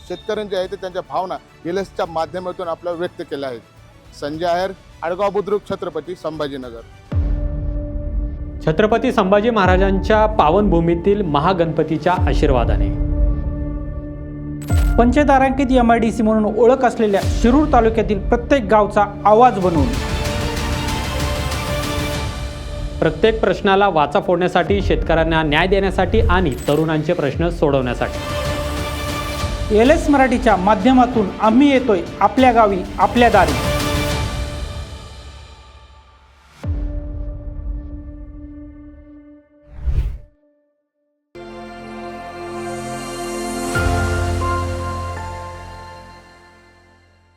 शेतकऱ्यांचे आहे ते त्यांच्या भावना LSच्या माध्यमातून आपल्या व्यक्त केल्या आहेत. संजय आहेर, आडगाव बुद्रुक, छत्रपती संभाजीनगर. छत्रपती संभाजी महाराजांच्या पावनभूमीतील महागणपतीच्या आशीर्वादाने पंचतारांकित MIDC म्हणून ओळख असलेल्या शिरूर तालुक्यातील प्रत्येक गावचा आवाज बनवून प्रत्येक प्रश्नाला वाचा फोडण्यासाठी, शेतकऱ्यांना न्याय देण्यासाठी आणि तरुणांचे प्रश्न सोडवण्यासाठी LS मराठीच्या माध्यमातून आम्ही येतोय आपल्या गावी, आपल्या दारी.